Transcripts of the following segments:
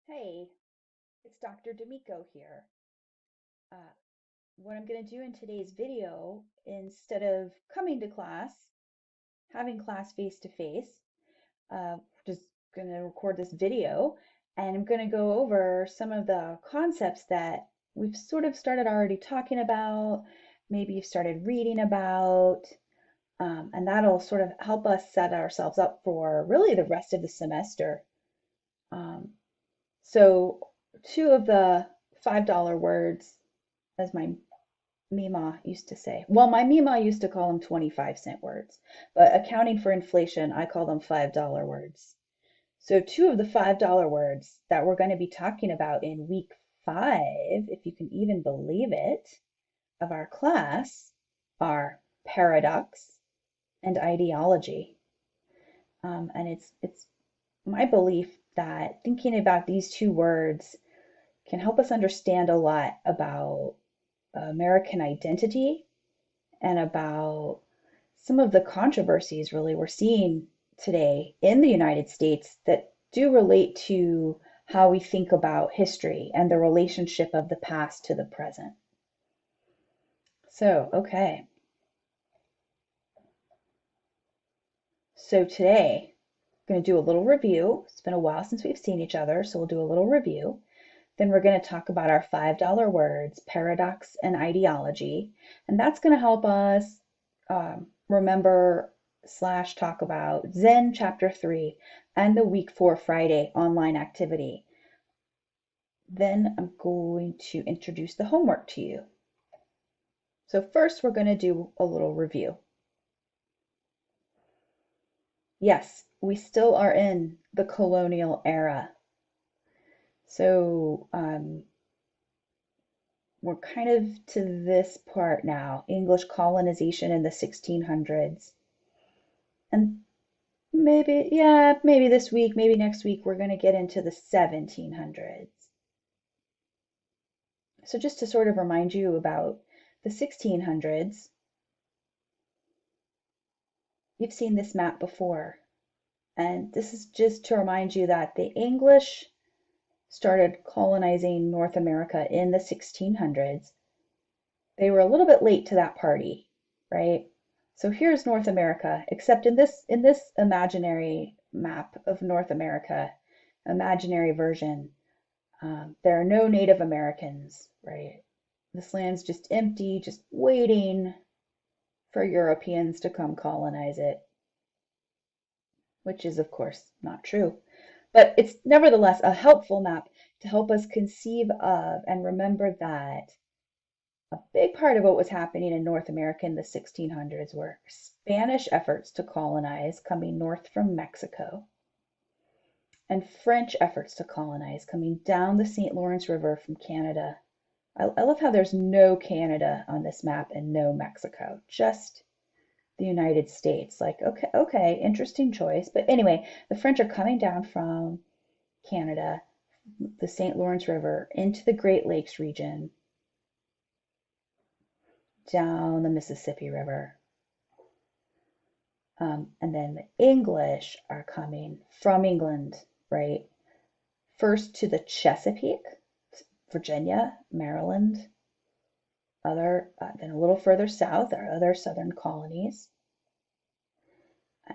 Hey, it's Dr. D'Amico here. Uh, what I'm going to do in today's video, instead of coming to class, having class face to face, just going to record this video and I'm going to go over some of the concepts that we've sort of started already talking about, maybe you've started reading about, and that'll sort of help us set ourselves up for really the rest of the semester. Um, So two of the $5 words, as my Mima used to say. Well, my Mima used to call them 25-cent words, but accounting for inflation, I call them $5 words. So two of the $5 words that we're going to be talking about in week 5, if you can even believe it, of our class are paradox and ideology. And it's my belief that thinking about these two words can help us understand a lot about American identity and about some of the controversies really we're seeing today in the United States that do relate to how we think about history and the relationship of the past to the present. So, okay. So today, I'm going to do a little review. It's been a while since we've seen each other, so we'll do a little review. Then we're going to talk about our $5 words, paradox and ideology. And that's going to help us remember / talk about Zen Chapter 3 and the Week 4 Friday online activity. Then I'm going to introduce the homework to you. So first we're going to do a little review. Yes, we still are in the colonial era. So we're kind of to this part now, English colonization in the 1600s. And maybe this week, maybe next week, we're going to get into the 1700s. So just to sort of remind you about the 1600s, you've seen this map before. And this is just to remind you that the English started colonizing North America in the 1600s. They were a little bit late to that party, right? So here's North America, except in this imaginary map of North America, imaginary version, there are no Native Americans, right? This land's just empty, just waiting for Europeans to come colonize it, which is, of course, not true. But it's nevertheless a helpful map to help us conceive of and remember that a big part of what was happening in North America in the 1600s were Spanish efforts to colonize coming north from Mexico and French efforts to colonize coming down the St. Lawrence River from Canada. I love how there's no Canada on this map and no Mexico, just the United States. Like, okay, interesting choice. But anyway, the French are coming down from Canada, the St. Lawrence River, into the Great Lakes region, down the Mississippi River. And then the English are coming from England, right? First to the Chesapeake, Virginia, Maryland, then a little further south are other southern colonies,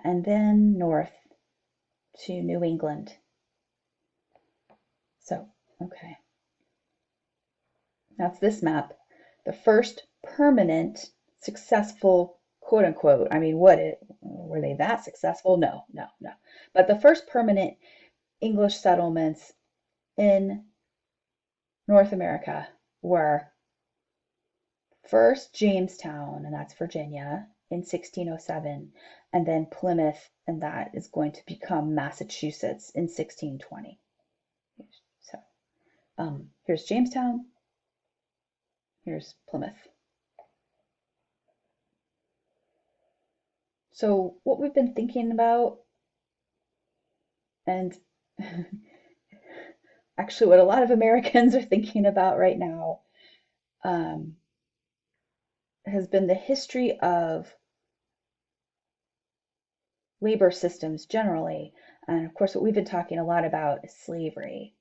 and then north to New England. So, okay. That's this map. The first permanent successful, quote unquote, I mean, were they that successful? No. But the first permanent English settlements in North America were first Jamestown, and that's Virginia, in 1607, and then Plymouth, and that is going to become Massachusetts in 1620. So here's Jamestown, here's Plymouth. So what we've been thinking about, and actually what a lot of Americans are thinking about right now, has been the history of labor systems generally. And of course, what we've been talking a lot about is slavery.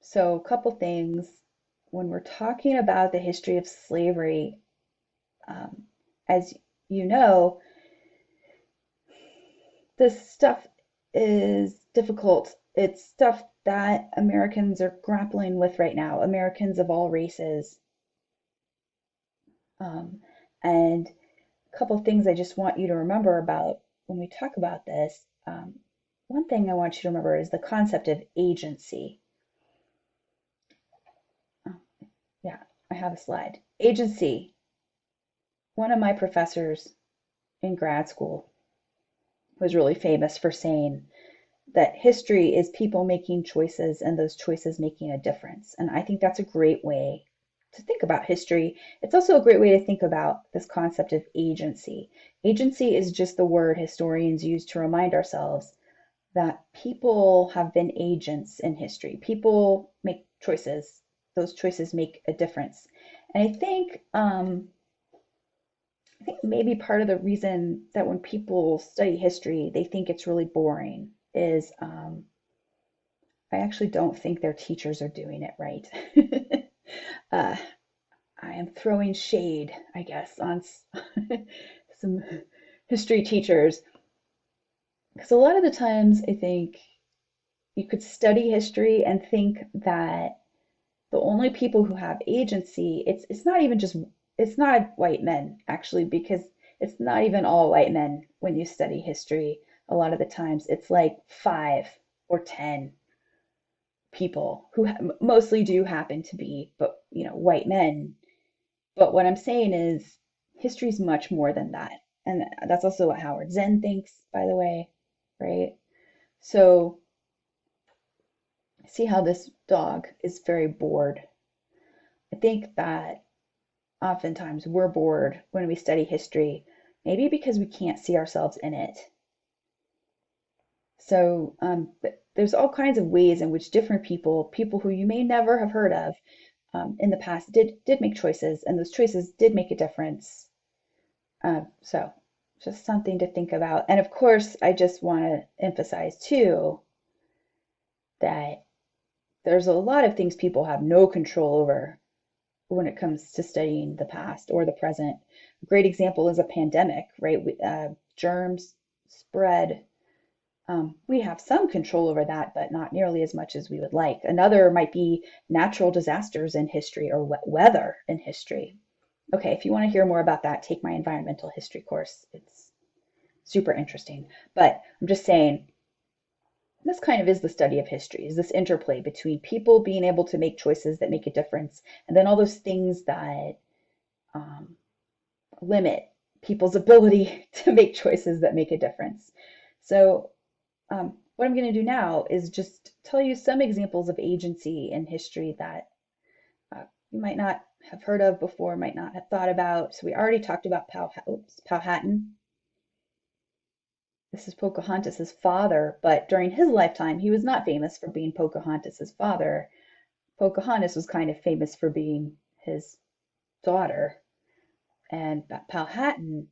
So a couple things. When we're talking about the history of slavery, um, as you know, this stuff is difficult. It's stuff that Americans are grappling with right now, Americans of all races. Um, and a couple things I just want you to remember about when we talk about this. One thing I want you to remember is the concept of agency. Oh, yeah, I have a slide. Agency. One of my professors in grad school was really famous for saying that history is people making choices and those choices making a difference. And I think that's a great way to think about history. It's also a great way to think about this concept of agency. Agency is just the word historians use to remind ourselves that people have been agents in history. People make choices. Those choices make a difference. And I think maybe part of the reason that when people study history, they think it's really boring is I actually don't think their teachers are doing it right. uh, I am throwing shade, I guess, on some history teachers because a lot of the times I think you could study history and think that the only people who have agency, it's not even just it's not white men actually, because it's not even all white men when you study history. A lot of the times it's like 5 or 10 people who mostly do happen to be, but white men. But what I'm saying is history is much more than that. And that's also what Howard Zinn thinks, by the way, right? So see how this dog is very bored. I think that oftentimes we're bored when we study history, maybe because we can't see ourselves in it. So there's all kinds of ways in which different people who you may never have heard of in the past did make choices, and those choices did make a difference. So just something to think about. And of course, I just want to emphasize too that there's a lot of things people have no control over when it comes to studying the past or the present. A great example is a pandemic, right? Germs spread. We have some control over that, but not nearly as much as we would like. Another might be natural disasters in history or weather in history. Okay, if you want to hear more about that, take my environmental history course. It's super interesting. But I'm just saying, this kind of is the study of history, is this interplay between people being able to make choices that make a difference, and then all those things that um, limit people's ability to make choices that make a difference. So what I'm going to do now is just tell you some examples of agency in history that you might not have heard of before, might not have thought about. So we already talked about Powhatan. This is Pocahontas's father, but during his lifetime, he was not famous for being Pocahontas's father. Pocahontas was kind of famous for being his daughter, and Powhatan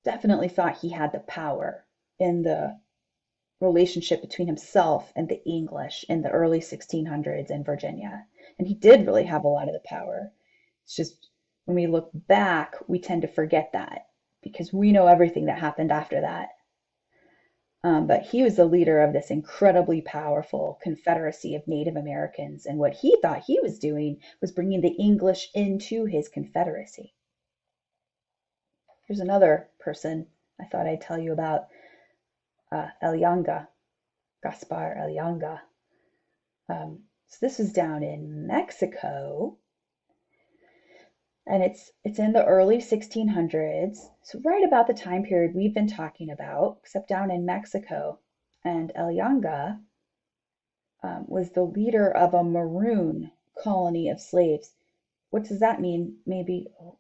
definitely thought he had the power in the relationship between himself and the English in the early 1600s in Virginia. And he did really have a lot of the power. It's just when we look back, we tend to forget that because we know everything that happened after that. But he was the leader of this incredibly powerful confederacy of Native Americans. And what he thought he was doing was bringing the English into his confederacy. Here's another person I thought I'd tell you about, Elianga, Gaspar Elianga. So this was down in Mexico, and it's in the early 1600s, so right about the time period we've been talking about, except down in Mexico. And Elianga was the leader of a maroon colony of slaves. What does that mean? Maybe, oh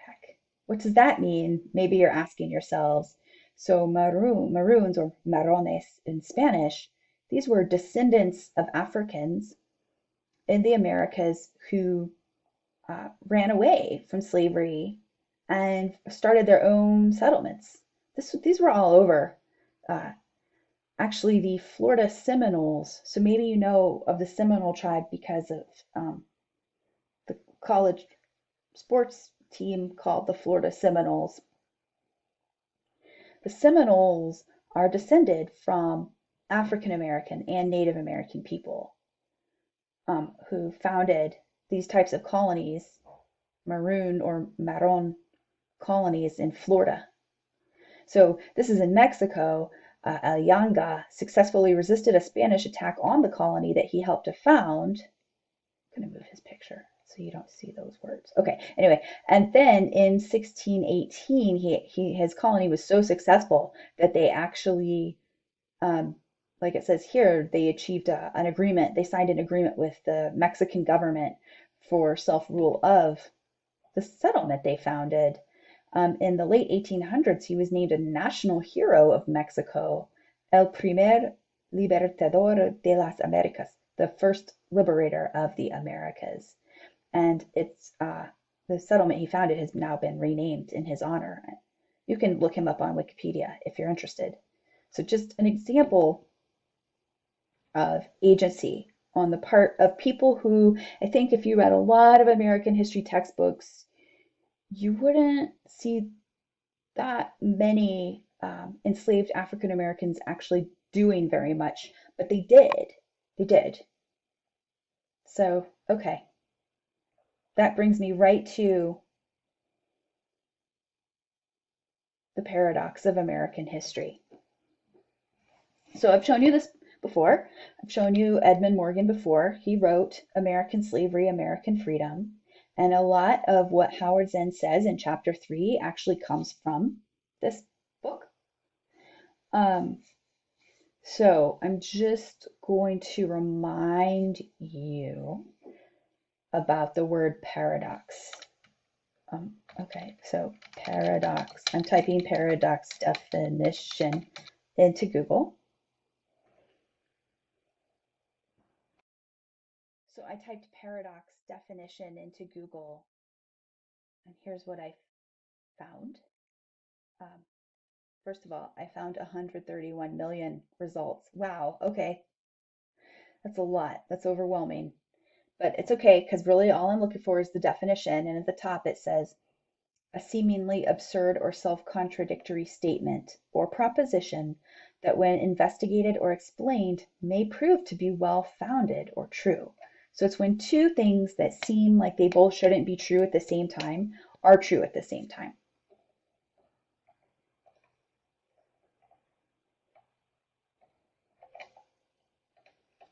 heck, what does that mean? Maybe you're asking yourselves. So maroons or marrones in Spanish, these were descendants of Africans in the Americas who ran away from slavery and started their own settlements. These were all over uh, actually the Florida Seminoles. So maybe you know of the Seminole tribe because of the college sports team called the Florida Seminoles. The Seminoles are descended from African American and Native American people who founded these types of colonies, maroon or marron colonies in Florida. So this is in Mexico. Ayanga successfully resisted a Spanish attack on the colony that he helped to found. I'm going to move his picture so you don't see those words. Okay, anyway, and then in 1618, his colony was so successful that they actually, like it says here, they achieved an agreement. They signed an agreement with the Mexican government for self-rule of the settlement they founded. In the late 1800s, he was named a national hero of Mexico, El primer libertador de las Americas, the first liberator of the Americas. And it's the settlement he founded has now been renamed in his honor. You can look him up on Wikipedia if you're interested. So just an example of agency on the part of people who, I think if you read a lot of American history textbooks, you wouldn't see that many enslaved African Americans actually doing very much, but they did. They did. So, okay. That brings me right to the paradox of American history. So I've shown you this before. I've shown you Edmund Morgan before. He wrote American Slavery, American Freedom. And a lot of what Howard Zinn says in chapter 3 actually comes from this book. So I'm just going to remind you about the word paradox. Okay, so paradox. I'm typing paradox definition into Google. So I typed paradox definition into Google, and here's what I found. First of all, I found 131 million results. Wow, okay. That's a lot. That's overwhelming. But it's okay, because really all I'm looking for is the definition, and at the top it says, a seemingly absurd or self-contradictory statement or proposition that when investigated or explained may prove to be well-founded or true. So it's when two things that seem like they both shouldn't be true at the same time are true at the same time.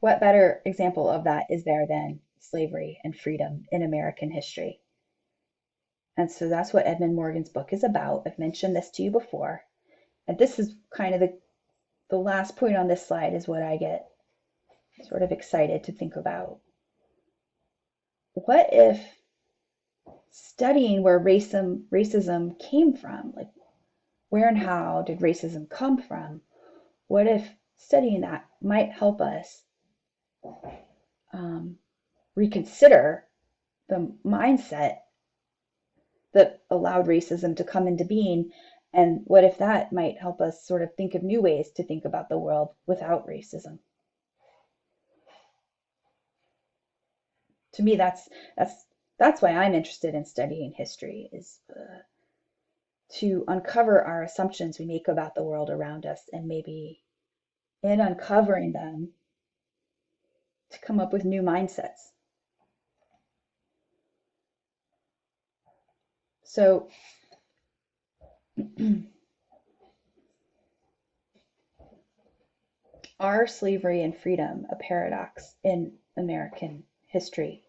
What better example of that is there than slavery and freedom in American history? And so that's what Edmund Morgan's book is about. I've mentioned this to you before. And this is kind of the last point on this slide is what I get sort of excited to think about. What if studying where racism came from, like where and how did racism come from? What if studying that might help us reconsider the mindset that allowed racism to come into being? And what if that might help us sort of think of new ways to think about the world without racism? To me, that's why I'm interested in studying history, is to uncover our assumptions we make about the world around us, and maybe in uncovering them, to come up with new mindsets. So are slavery and freedom a paradox in American history?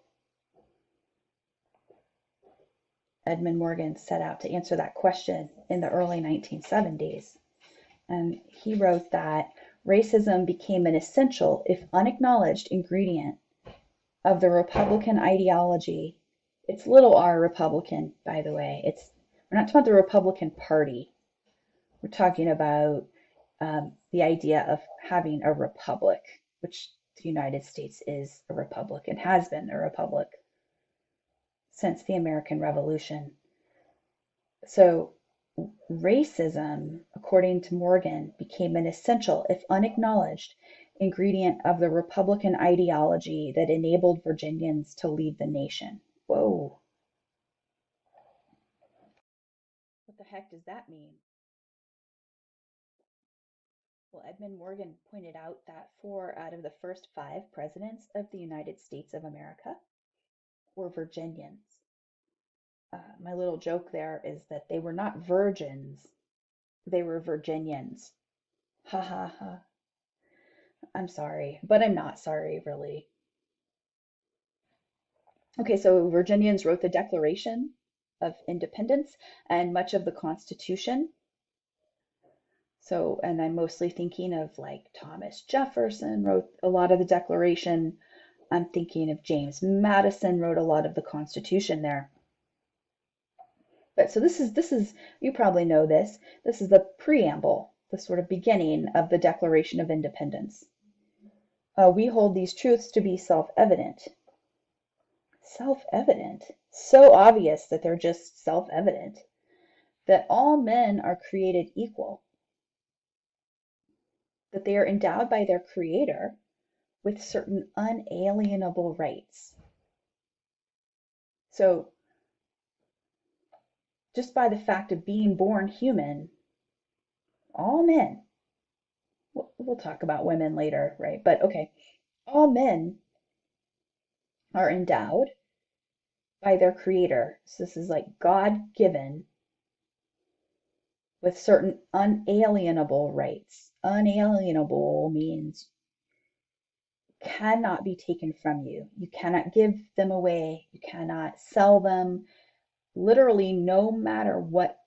Edmund Morgan set out to answer that question in the early 1970s. And he wrote that racism became an essential, if unacknowledged, ingredient of the Republican ideology. It's little r Republican, by the way. We're not talking about the Republican Party. We're talking about the idea of having a republic, which the United States is a republic and has been a republic since the American Revolution. So racism, according to Morgan, became an essential, if unacknowledged, ingredient of the Republican ideology that enabled Virginians to lead the nation. Whoa. What the heck does that mean? Well, Edmund Morgan pointed out that 4 out of the first 5 presidents of the United States of America were Virginians. My little joke there is that they were not virgins, they were Virginians. Ha ha ha. I'm sorry, but I'm not sorry, really. Okay, so Virginians wrote the Declaration of Independence and much of the Constitution. So, and I'm mostly thinking of like Thomas Jefferson wrote a lot of the Declaration. I'm thinking of James Madison wrote a lot of the Constitution there. But so this is you probably know this. This is the preamble, the sort of beginning of the Declaration of Independence. We hold these truths to be self-evident. Self-evident. So obvious that they're just self-evident. That all men are created equal. That they are endowed by their Creator with certain unalienable rights. So, just by the fact of being born human, all men, we'll talk about women later, right? But okay, all men are endowed by their Creator. So this is like God-given with certain unalienable rights. Unalienable means cannot be taken from you. You cannot give them away. You cannot sell them. Literally, no matter what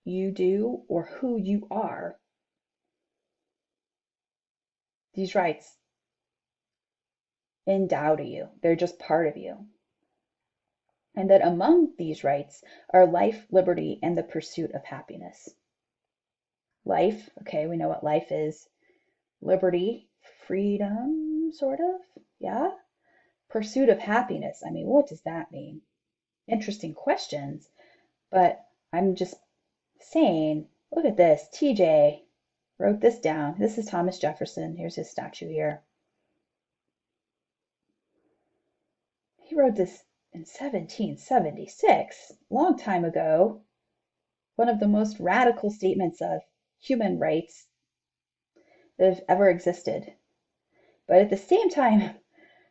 you do or who you are, these rights endow to you. They're just part of you. And that among these rights are life, liberty, and the pursuit of happiness. Life, okay, we know what life is. Liberty, freedom, sort of, yeah. Pursuit of happiness, I mean, what does that mean? Interesting questions, but I'm just saying, look at this. TJ wrote this down. This is Thomas Jefferson. Here's his statue here. He wrote this in 1776, long time ago. One of the most radical statements of human rights that have ever existed. But at the same time,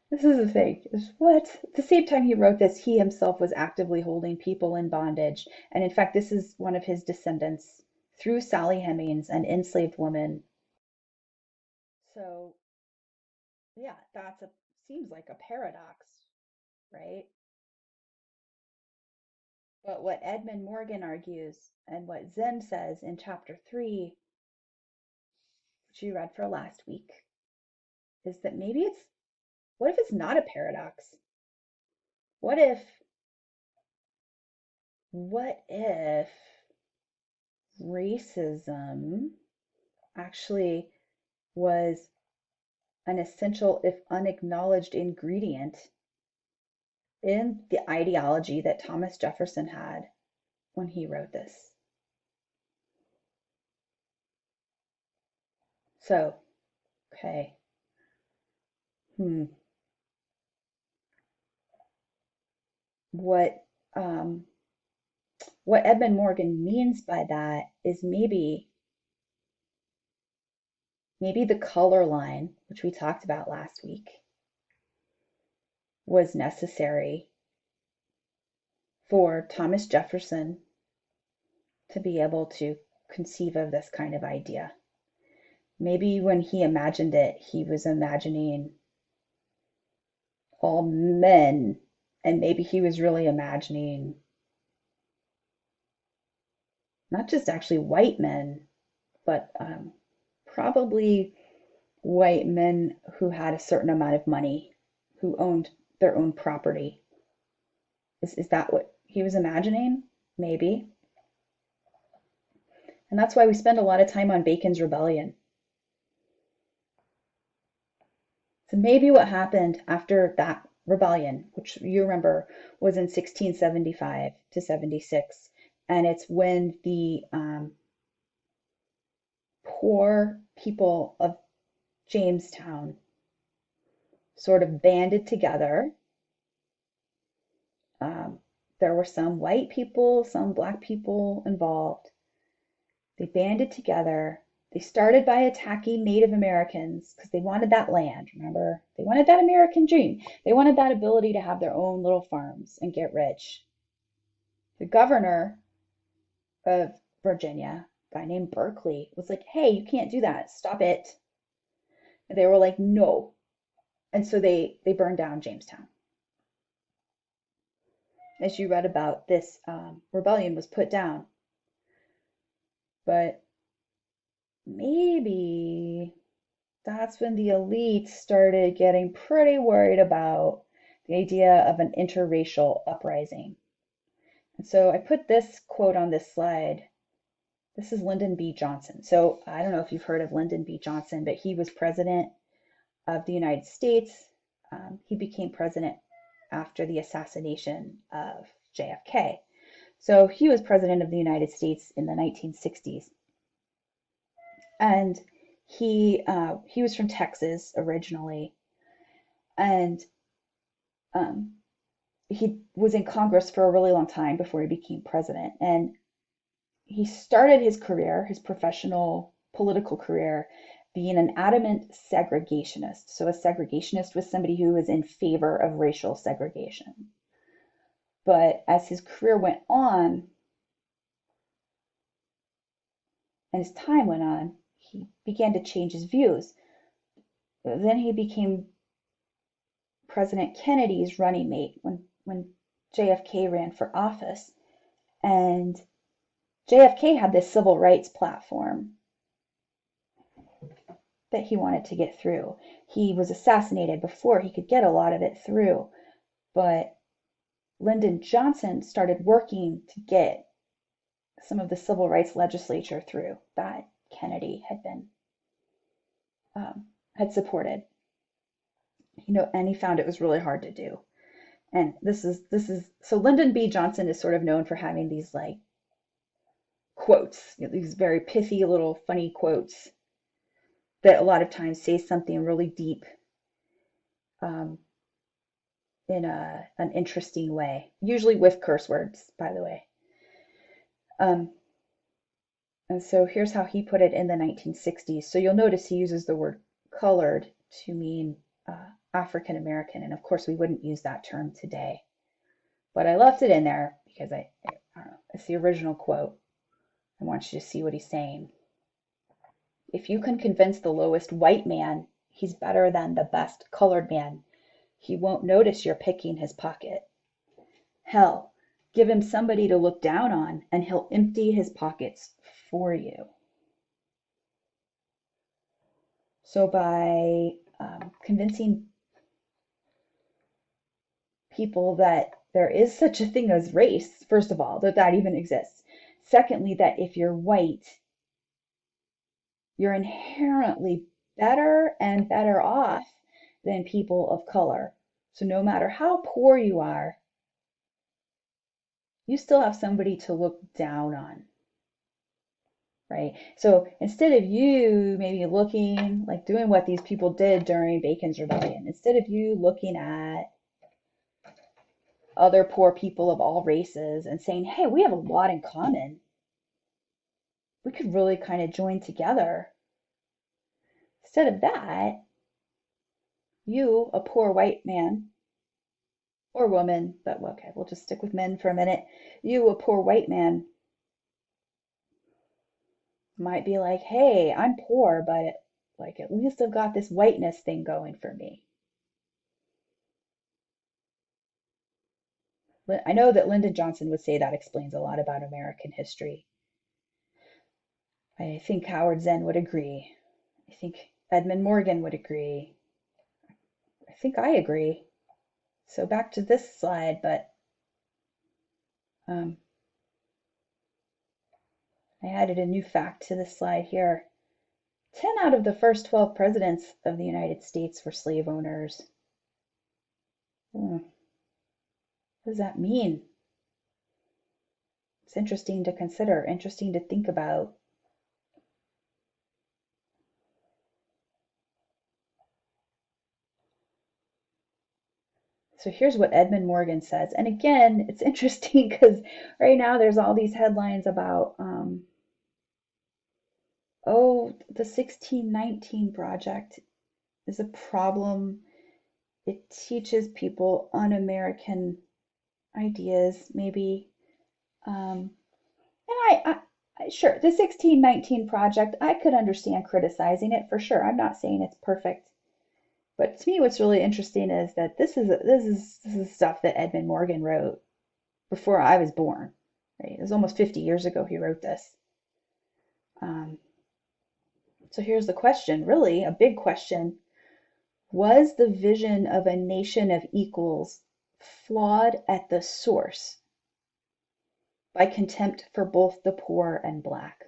this is the thing, is what? At the same time he wrote this, he himself was actively holding people in bondage. And in fact, this is one of his descendants through Sally Hemings, an enslaved woman. So, yeah, seems like a paradox, right? But what Edmund Morgan argues and what Zim says in chapter 3, which you read for last week, is that what if it's not a paradox? What if racism actually was an essential, if unacknowledged, ingredient in the ideology that Thomas Jefferson had when he wrote this? So, okay. What Edmund Morgan means by that is maybe the color line, which we talked about last week, was necessary for Thomas Jefferson to be able to conceive of this kind of idea. Maybe when he imagined it, he was imagining all men, and maybe he was really imagining not just actually white men, but probably white men who had a certain amount of money, who owned their own property. Is that what he was imagining? Maybe. And that's why we spend a lot of time on Bacon's Rebellion. So maybe what happened after that rebellion, which you remember was in 1675 to 76, And it's when the poor people of Jamestown sort of banded together. There were some white people, some black people involved. They banded together. They started by attacking Native Americans because they wanted that land, remember? They wanted that American dream. They wanted that ability to have their own little farms and get rich. The governor of Virginia, a guy named Berkeley, was like, hey, you can't do that. Stop it. And they were like, no. And so they burned down Jamestown. As you read about, this rebellion was put down. But maybe that's when the elites started getting pretty worried about the idea of an interracial uprising. And so I put this quote on this slide. This is Lyndon B. Johnson. So I don't know if you've heard of Lyndon B. Johnson, but he was president of the United States. He became president after the assassination of JFK. So he was president of the United States in the 1960s. And he was from Texas originally, and he was in Congress for a really long time before he became president. And he started his career, his professional political career, being an adamant segregationist. So a segregationist was somebody who was in favor of racial segregation. But as his career went on, and as time went on, he began to change his views. Then he became President Kennedy's running mate when JFK ran for office. And JFK had this civil rights platform that he wanted to get through. He was assassinated before he could get a lot of it through. But Lyndon Johnson started working to get some of the civil rights legislature through that Kennedy had supported. And he found it was really hard to do. And this is so Lyndon B. Johnson is sort of known for having these like quotes, these very pithy little funny quotes that a lot of times say something really deep in an interesting way, usually with curse words, by the way. And so here's how he put it in the 1960s. So you'll notice he uses the word colored to mean African American, and of course we wouldn't use that term today. But I left it in there because I don't know, it's the original quote. I want you to see what he's saying. If you can convince the lowest white man he's better than the best colored man, he won't notice you're picking his pocket. Hell, give him somebody to look down on and he'll empty his pockets for you. So by convincing people that there is such a thing as race, first of all, that even exists. Secondly, that if you're white, you're inherently better and better off than people of color. So no matter how poor you are, you still have somebody to look down on, right? So instead of you maybe looking, like doing what these people did during Bacon's Rebellion, instead of you looking at other poor people of all races and saying, hey, we have a lot in common, we could really kind of join together. Instead of that, you, a poor white man or woman, but okay, we'll just stick with men for a minute. You, a poor white man, might be like, hey, I'm poor, but like at least I've got this whiteness thing going for me. I know that Lyndon Johnson would say that explains a lot about American history. I think Howard Zinn would agree. I think Edmund Morgan would agree. I think I agree. So back to this slide, but I added a new fact to this slide here. 10 out of the first 12 presidents of the United States were slave owners. What does that mean? It's interesting to consider, interesting to think about. So here's what Edmund Morgan says. And again, it's interesting because right now there's all these headlines about, oh, the 1619 Project is a problem. It teaches people un-American ideas, maybe. And sure, the 1619 Project, I could understand criticizing it for sure. I'm not saying it's perfect. But to me, what's really interesting is that this is stuff that Edmund Morgan wrote before I was born. Right? It was almost 50 years ago he wrote this. So here's the question, really a big question. Was the vision of a nation of equals flawed at the source by contempt for both the poor and black?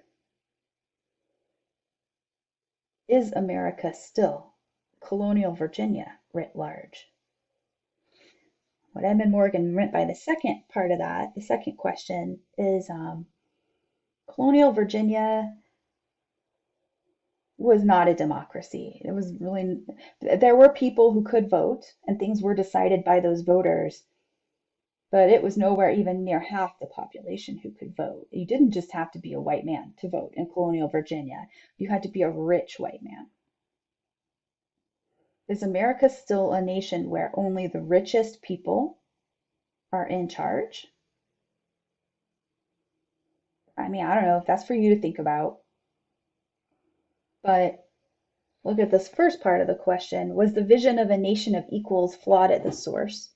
Is America still colonial Virginia writ large? What Edmund Morgan meant by the second part of that, the second question, is colonial Virginia was not a democracy. It was really, there were people who could vote and things were decided by those voters, but it was nowhere even near half the population who could vote. You didn't just have to be a white man to vote in colonial Virginia. You had to be a rich white man. Is America still a nation where only the richest people are in charge? I mean, I don't know if that's for you to think about, but look at this first part of the question. Was the vision of a nation of equals flawed at the source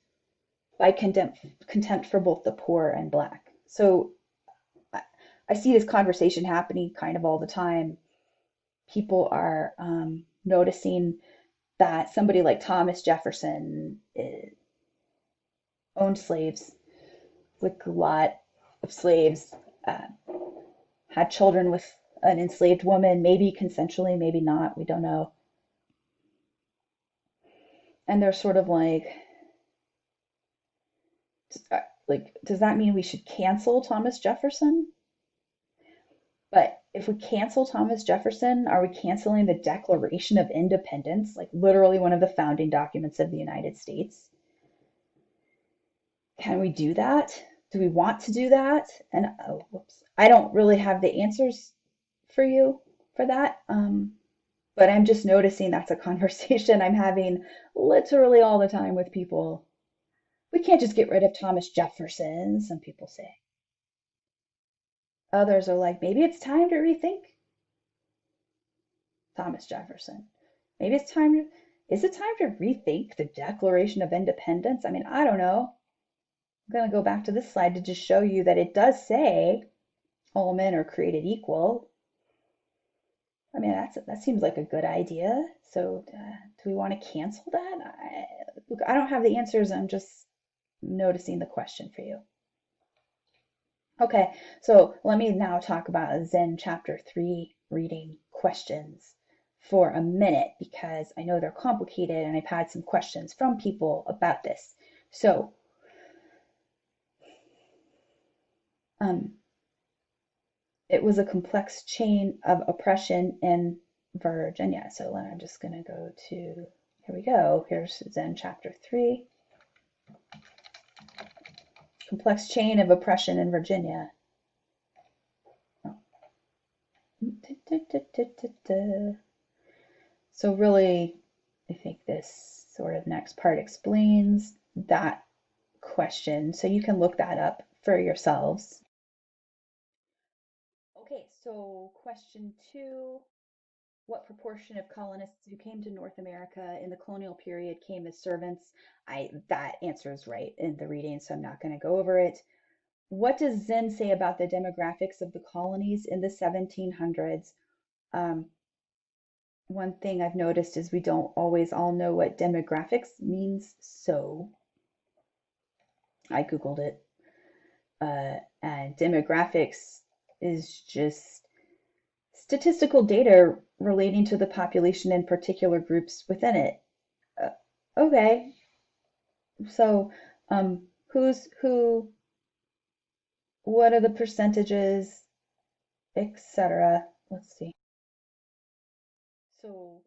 by contempt for both the poor and black? So I see this conversation happening kind of all the time. People are noticing that somebody like Thomas Jefferson owned slaves, like a lot of slaves, had children with an enslaved woman, maybe consensually, maybe not, we don't know. And they're sort of like, does that mean we should cancel Thomas Jefferson? But if we cancel Thomas Jefferson, are we canceling the Declaration of Independence, like literally one of the founding documents of the United States? Can we do that? Do we want to do that? And oh, whoops, I don't really have the answers for you for that. But I'm just noticing that's a conversation I'm having literally all the time with people. We can't just get rid of Thomas Jefferson, some people say. Others are like, maybe it's time to rethink Thomas Jefferson. Maybe it's time to, is it time to rethink the Declaration of Independence? I mean, I don't know. I'm going to go back to this slide to just show you that it does say all men are created equal. I mean, that seems like a good idea. So do we want to cancel that? Look, I don't have the answers. I'm just noticing the question for you. Okay, so let me now talk about Zen Chapter 3 reading questions for a minute because I know they're complicated and I've had some questions from people about this. So, it was a complex chain of oppression in Virginia. So I'm just going to go to, here we go. Here's Zen Chapter 3. Complex chain of oppression in Virginia. So really, I think this sort of next part explains that question. So you can look that up for yourselves. Okay, so question 2. What proportion of colonists who came to North America in the colonial period came as servants? That answer is right in the reading, so I'm not going to go over it. What does Zen say about the demographics of the colonies in the 1700s? One thing I've noticed is we don't always all know what demographics means, so I Googled it. And demographics is just statistical data relating to the population and particular groups within it. Okay, so who's who? what are the percentages, etc. Let's see. So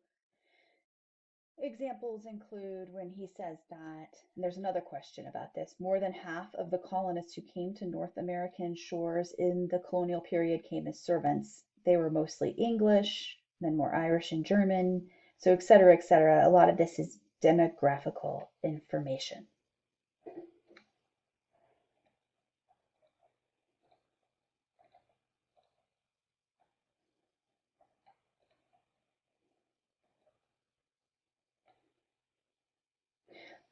examples include when he says that, and there's another question about this, more than half of the colonists who came to North American shores in the colonial period came as servants. They were mostly English, then more Irish and German, so et cetera, et cetera. A lot of this is demographical information.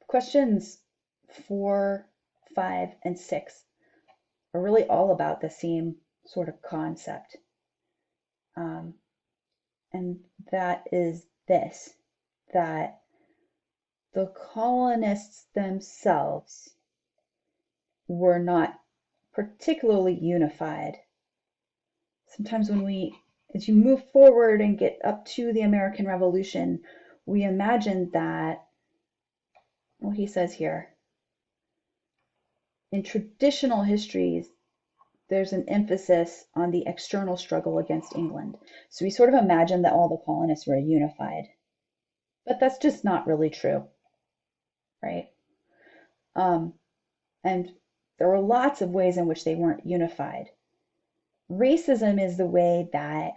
Questions 4, 5, and 6 are really all about the same sort of concept. And that is this, that the colonists themselves were not particularly unified. Sometimes as you move forward and get up to the American Revolution, we imagine that, well, he says here, in traditional histories, there's an emphasis on the external struggle against England. So we sort of imagine that all the colonists were unified. But that's just not really true, right? And there were lots of ways in which they weren't unified. Racism is the way that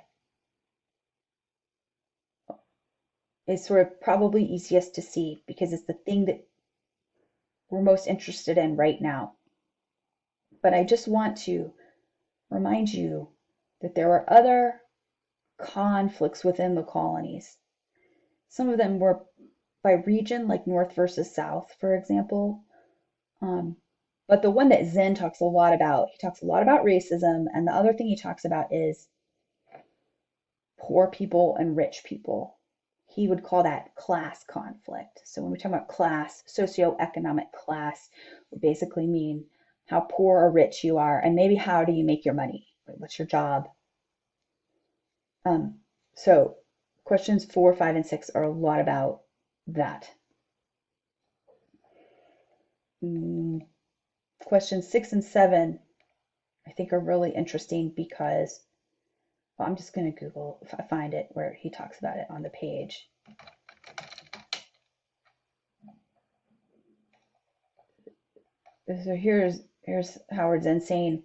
is sort of probably easiest to see because it's the thing that we're most interested in right now. But I just want to remind you that there were other conflicts within the colonies. Some of them were by region, like North versus South, for example. But the one that Zen talks a lot about, he talks a lot about racism, and the other thing he talks about is poor people and rich people. He would call that class conflict. So when we talk about class, socioeconomic class, we basically mean how poor or rich you are, and maybe how do you make your money? What's your job? So questions 4, 5, and 6 are a lot about that. Questions 6 and 7, I think, are really interesting because, well, I'm just going to Google, if I find it, where he talks about it on the page. So here's Howard Zinn saying,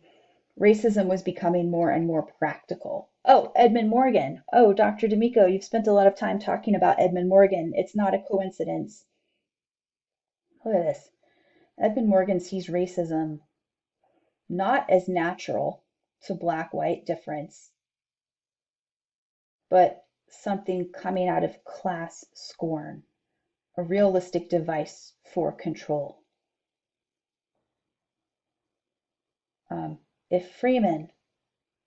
racism was becoming more and more practical. Oh, Edmund Morgan. Oh, Dr. D'Amico, you've spent a lot of time talking about Edmund Morgan. It's not a coincidence. Look at this. Edmund Morgan sees racism not as natural to black-white difference, but something coming out of class scorn, a realistic device for control. If freemen,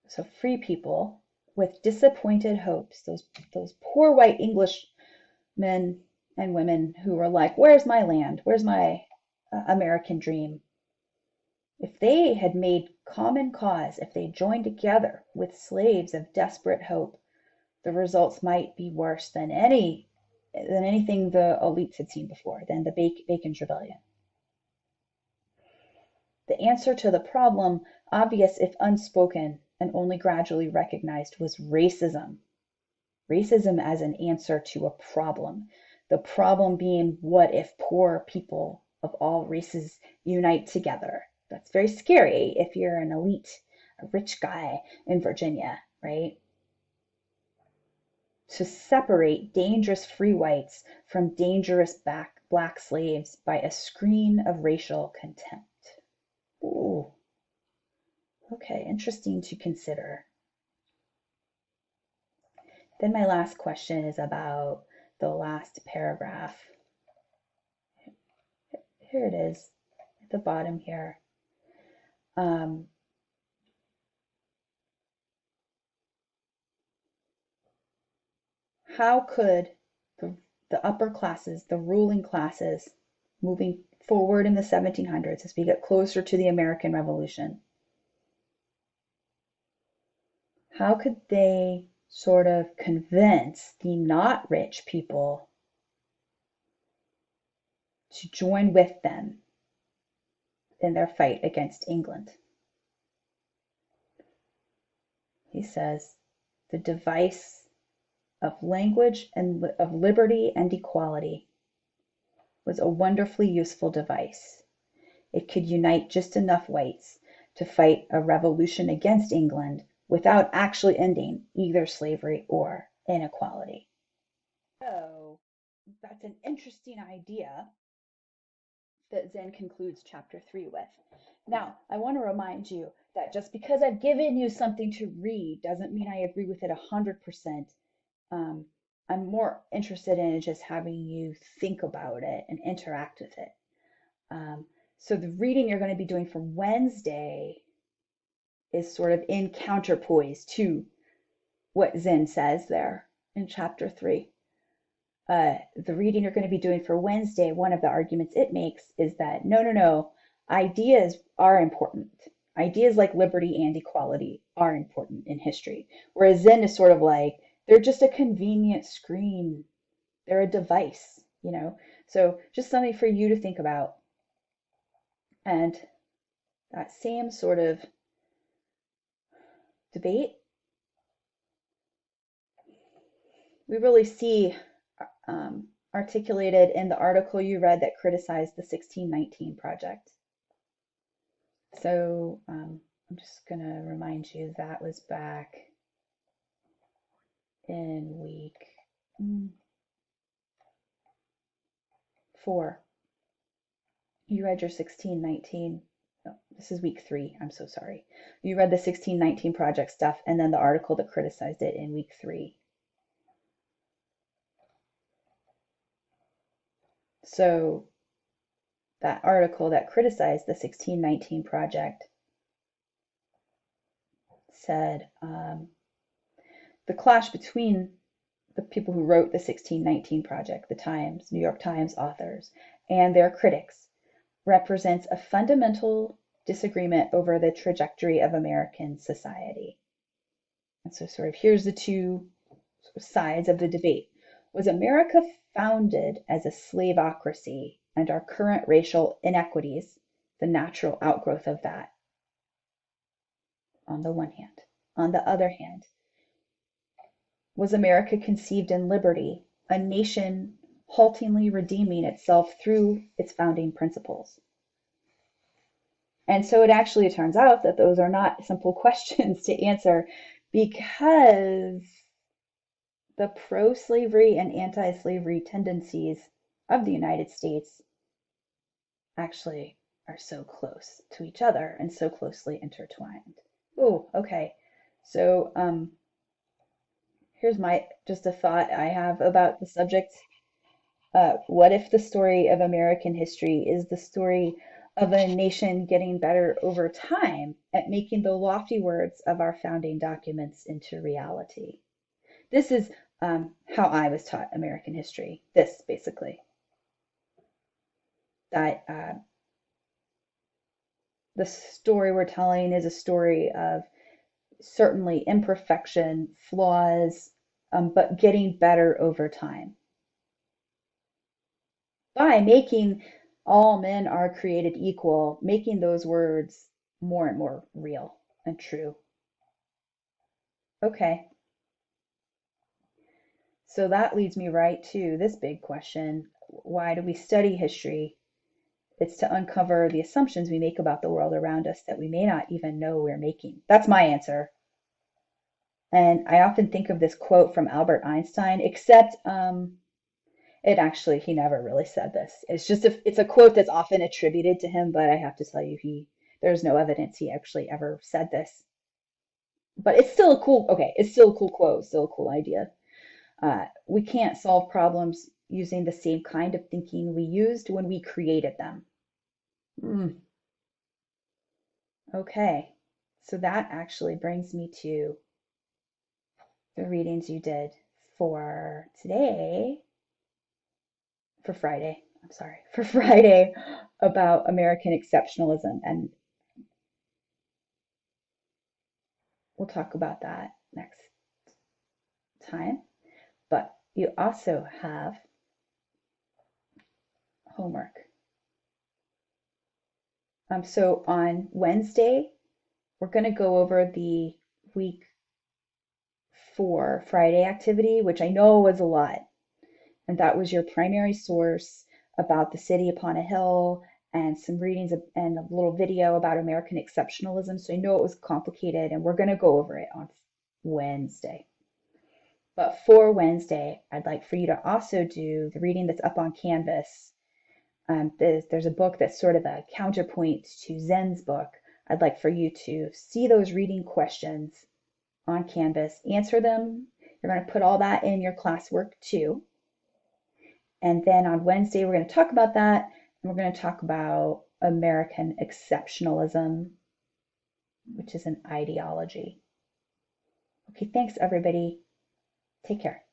so free people with disappointed hopes, those poor white English men and women who were like, where's my land? Where's my American dream? If they had made common cause, if they joined together with slaves of desperate hope, the results might be worse than anything the elites had seen before, than the Bacon's Rebellion. The answer to the problem, obvious if unspoken and only gradually recognized, was racism. Racism as an answer to a problem. The problem being, what if poor people of all races unite together? That's very scary if you're an elite, a rich guy in Virginia, right? To separate dangerous free whites from dangerous black slaves by a screen of racial contempt. Ooh. Okay, interesting to consider. Then my last question is about the last paragraph. Here it is, at the bottom here. How could the upper classes, the ruling classes, moving forward in the 1700s as we get closer to the American Revolution, how could they sort of convince the not rich people to join with them in their fight against England? he says, the device of language and of liberty and equality was a wonderfully useful device. It could unite just enough whites to fight a revolution against England without actually ending either slavery or inequality. So that's an interesting idea that Zen concludes chapter 3 with. Now, I want to remind you that just because I've given you something to read doesn't mean I agree with it 100%. I'm more interested in just having you think about it and interact with it. So the reading you're going to be doing for Wednesday is sort of in counterpoise to what Zen says there in chapter 3. The reading you're going to be doing for Wednesday, one of the arguments it makes is that no, ideas are important. Ideas like liberty and equality are important in history. Whereas Zen is sort of like, they're just a convenient screen. They're a device, you know? So just something for you to think about. And that same sort of debate, we really see articulated in the article you read that criticized the 1619 project. So I'm just going to remind you that was back in week 4. You read your 1619. No, this is week 3. I'm so sorry. You read the 1619 project stuff and then the article that criticized it in week 3. So that article that criticized the 1619 project said the clash between the people who wrote the 1619 project, the Times, New York Times authors, and their critics represents a fundamental disagreement over the trajectory of American society. And so sort of here's the two sides of the debate. Was America founded as a slaveocracy and our current racial inequities the natural outgrowth of that? On the one hand. On the other hand, was America conceived in liberty, a nation haltingly redeeming itself through its founding principles? And so it actually turns out that those are not simple questions to answer, because the pro-slavery and anti-slavery tendencies of the United States actually are so close to each other and so closely intertwined. Oh, okay. So here's just a thought I have about the subject. What if the story of American history is the story of a nation getting better over time at making the lofty words of our founding documents into reality? This is how I was taught American history. This, basically. That the story we're telling is a story of certainly imperfection, flaws, but getting better over time. By making all men are created equal, making those words more and more real and true. Okay. So that leads me right to this big question. Why do we study history? It's to uncover the assumptions we make about the world around us that we may not even know we're making. That's my answer. And I often think of this quote from Albert Einstein, except he never really said this. It's a quote that's often attributed to him, but I have to tell you, there's no evidence he actually ever said this. But it's still a cool quote, still a cool idea. We can't solve problems using the same kind of thinking we used when we created them. Okay, so that actually brings me to the readings you did for today, for Friday about American exceptionalism, and we'll talk about that next time. But you also have homework. So on Wednesday, we're going to go over the week for Friday activity, which I know was a lot. And that was your primary source about the city upon a hill and some readings and a little video about American exceptionalism. So I know it was complicated, and we're going to go over it on Wednesday. But for Wednesday, I'd like for you to also do the reading that's up on Canvas. There's a book that's sort of a counterpoint to Zen's book. I'd like for you to see those reading questions on Canvas, answer them. You're going to put all that in your classwork too. And then on Wednesday, we're going to talk about that, and we're going to talk about American exceptionalism, which is an ideology. Okay, thanks everybody. Take care.